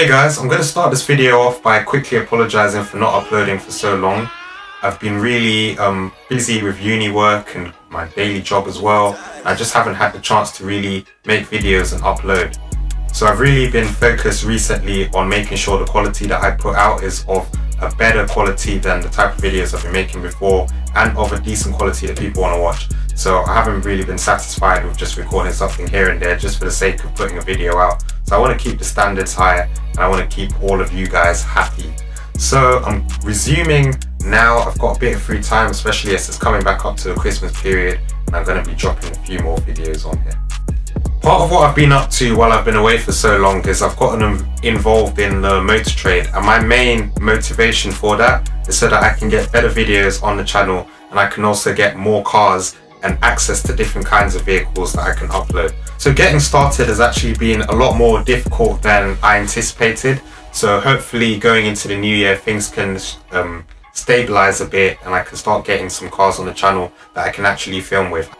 Hey guys, I'm going to start this video off by quickly apologizing for not uploading for so long. I've been really busy with uni work and my daily job as well. I just haven't had the chance to really make videos and upload. So I've really been focused recently on making sure the quality that I put out is of a better quality than the type of videos I've been making before, and of a decent quality that people want to watch. So I haven't really been satisfied with just recording something here and there just for the sake of putting a video out. So I want to keep the standards high and I want to keep all of you guys happy. So I'm resuming now. I've got a bit of free time, especially as it's coming back up to the Christmas period, and I'm going to be dropping a few more videos on here. Part of what I've been up to while I've been away for so long is I've gotten involved in the motor trade, and my main motivation for that is so that I can get better videos on the channel and I can also get more cars and access to different kinds of vehicles that I can upload. So getting started has actually been a lot more difficult than I anticipated. So hopefully going into the new year things can stabilize a bit and I can start getting some cars on the channel that I can actually film with.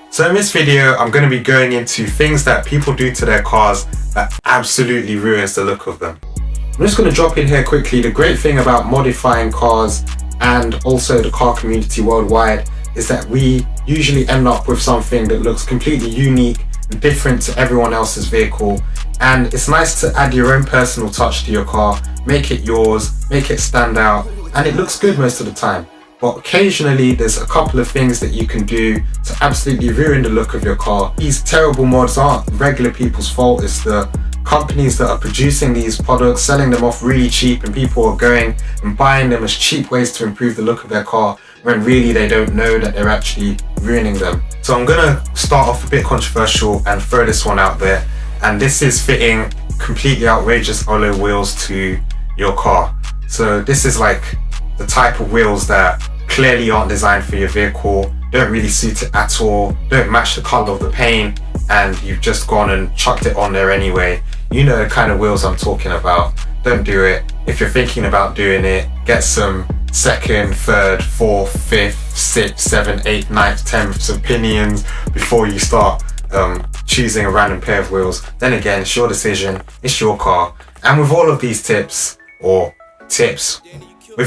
So in this video I'm going to be going into things that people do to their cars that absolutely ruins the look of them. I'm just going to drop in here quickly. The great thing about modifying cars and also the car community worldwide is that we usually end up with something that looks completely unique and different to everyone else's vehicle, and it's nice to add your own personal touch to your car, make it yours, make it stand out, and it looks good most of the time. But occasionally there's a couple of things that you can do to absolutely ruin the look of your car. These terrible mods aren't regular people's fault, it's the companies that are producing these products, selling them off really cheap, and people are going and buying them as cheap ways to improve the look of their car when really they don't know that they're actually ruining them. So I'm gonna start off a bit controversial and throw this one out there, and this is fitting completely outrageous alloy wheels to your car. So this is like the type of wheels that clearly aren't designed for your vehicle, don't really suit it at all, don't match the color of the paint, and you've just gone and chucked it on there anyway. You know the kind of wheels I'm talking about. Don't do it. If you're thinking about doing it, get some second, third, fourth, fifth, sixth, seventh, eighth, ninth, 10th opinions before you start choosing a random pair of wheels. Then again, it's your decision, it's your car. And with all of these tips, with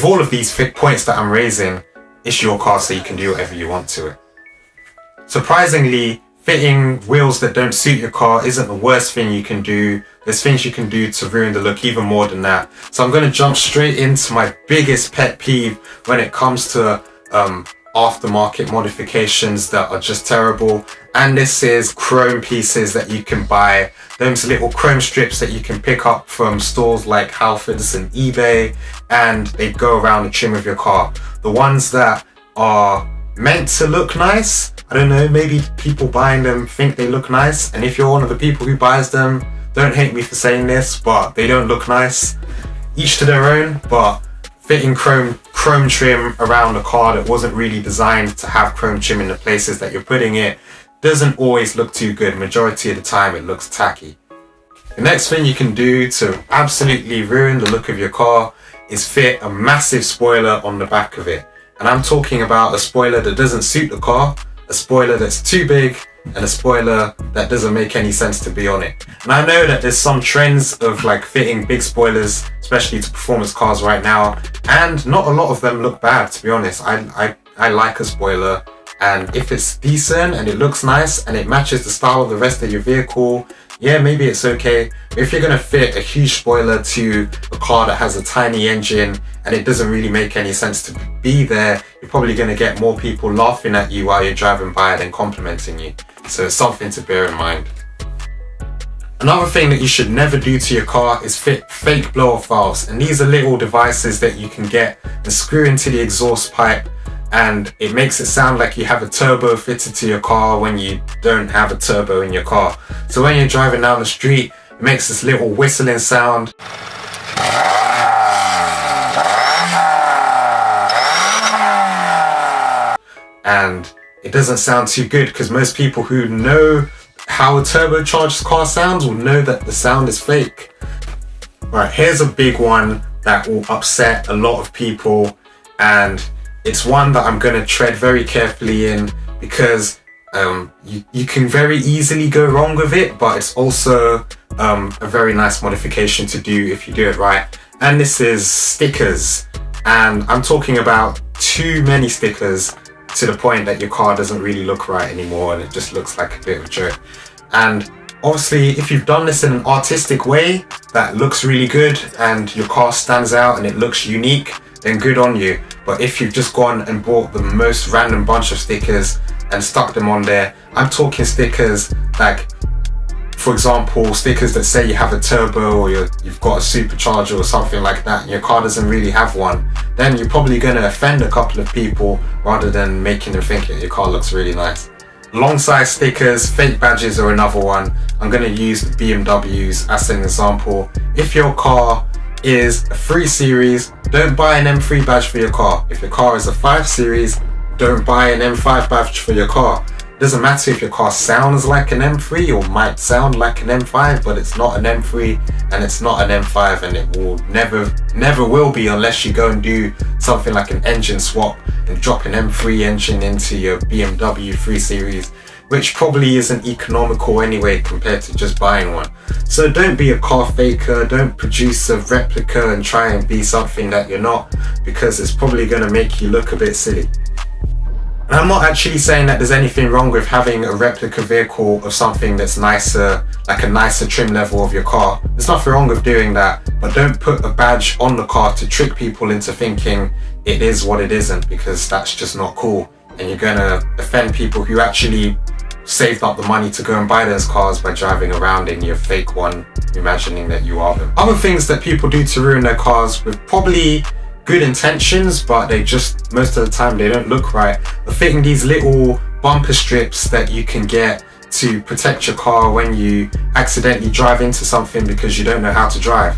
all of these points that I'm raising, it's your car, so you can do whatever you want to it. Surprisingly, fitting wheels that don't suit your car isn't the worst thing you can do. There's things you can do to ruin the look even more than that. So I'm going to jump straight into my biggest pet peeve when it comes to aftermarket modifications that are just terrible. And this is chrome pieces that you can buy. Those little chrome strips that you can pick up from stores like Halfords and eBay, and they go around the trim of your car. The ones that are meant to look nice, I don't know, maybe people buying them think they look nice, and if you're one of the people who buys them, don't hate me for saying this, but they don't look nice. Each to their own, but fitting chrome trim around a car that wasn't really designed to have chrome trim in the places that you're putting it doesn't always look too good. Majority of the time it looks tacky. The next thing you can do to absolutely ruin the look of your car is fit a massive spoiler on the back of it. And I'm talking about a spoiler that doesn't suit the car, a spoiler that's too big, and a spoiler that doesn't make any sense to be on it. And I know that there's some trends of like fitting big spoilers, especially to performance cars right now, and not a lot of them look bad, to be honest. I like a spoiler, and if it's decent and it looks nice and it matches the style of the rest of your vehicle, yeah, maybe it's okay. But if you're gonna fit a huge spoiler to a car that has a tiny engine and it doesn't really make any sense to be there, you're probably gonna get more people laughing at you while you're driving by than complimenting you. So it's something to bear in mind. Another thing that you should never do to your car is fit fake blow-off valves. And these are little devices that you can get and screw into the exhaust pipe, and it makes it sound like you have a turbo fitted to your car when you don't have a turbo in your car. So when you're driving down the street, it makes this little whistling sound. And it doesn't sound too good, because most people who know how a turbocharged car sounds will know that the sound is fake. Right, here's a big one that will upset a lot of people, and it's one that I'm going to tread very carefully in, because You can very easily go wrong with it, but it's also a very nice modification to do if you do it right. And this is stickers, and I'm talking about too many stickers to the point that your car doesn't really look right anymore and it just looks like a bit of a joke. And obviously, if you've done this in an artistic way that looks really good and your car stands out and it looks unique, then good on you. But if you've just gone and bought the most random bunch of stickers and stuck them on there, I'm talking stickers like, for example, stickers that say you have a turbo or you've got a supercharger or something like that, and your car doesn't really have one, then you're probably going to offend a couple of people rather than making them think that your car looks really nice. Long size stickers, fake badges are another one. I'm going to use the BMWs as an example. If your car is a 3 Series, don't buy an M3 badge for your car. If your car is a 5 Series, don't buy an M5 badge for your car. Doesn't matter if your car sounds like an M3 or might sound like an M5, but it's not an M3 and it's not an M5, and it will never will be unless you go and do something like an engine swap and drop an M3 engine into your BMW 3 Series, which probably isn't economical anyway compared to just buying one. So don't be a car faker, don't produce a replica and try and be something that you're not, because it's probably going to make you look a bit silly. And I'm not actually saying that there's anything wrong with having a replica vehicle of something that's nicer, like a nicer trim level of your car. There's nothing wrong with doing that, but don't put a badge on the car to trick people into thinking it is what it isn't, because that's just not cool. And you're gonna offend people who actually saved up the money to go and buy those cars by driving around in your fake one, imagining that you are them. Other things that people do to ruin their cars with probably good intentions, but they just, most of the time, they don't look right, are fitting these little bumper strips that you can get to protect your car when you accidentally drive into something because you don't know how to drive.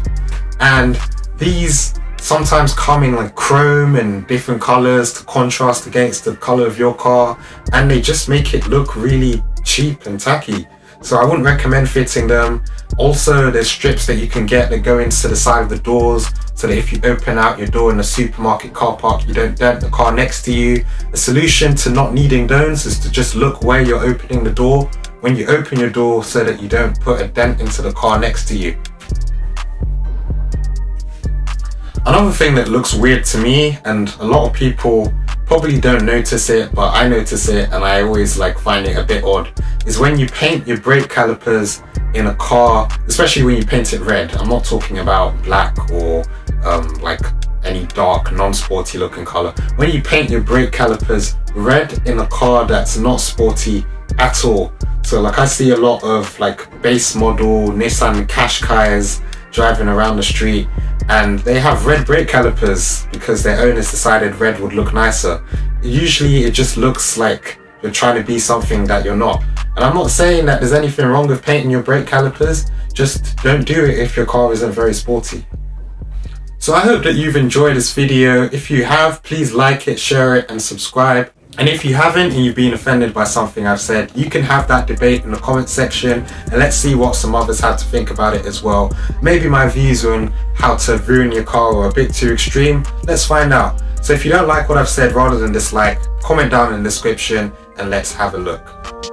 And these sometimes come in like chrome and different colors to contrast against the color of your car, and they just make it look really cheap and tacky. So I wouldn't recommend fitting them. Also, there's strips that you can get that go into the side of the doors so that if you open out your door in a supermarket car park, you don't dent the car next to you. The solution to not needing those is to just look where you're opening the door when you open your door so that you don't put a dent into the car next to you. Another thing that looks weird to me, and a lot of people probably don't notice it, but I notice it and I always find it a bit odd, is when you paint your brake calipers in a car, especially when you paint it red. I'm not talking about black or any dark non-sporty looking color. When you paint your brake calipers red in a car that's not sporty at all. So I see a lot of base model Nissan Qashqais driving around the street, and they have red brake calipers because their owners decided red would look nicer. Usually it just looks like you're trying to be something that you're not. And I'm not saying that there's anything wrong with painting your brake calipers, just don't do it if your car isn't very sporty. So I hope that you've enjoyed this video. If you have, please like it, share it and subscribe. And if you haven't and you've been offended by something I've said, you can have that debate in the comment section and let's see what some others have to think about it as well. Maybe my views on how to ruin your car are a bit too extreme. Let's find out. So if you don't like what I've said, rather than dislike, comment down in the description and let's have a look.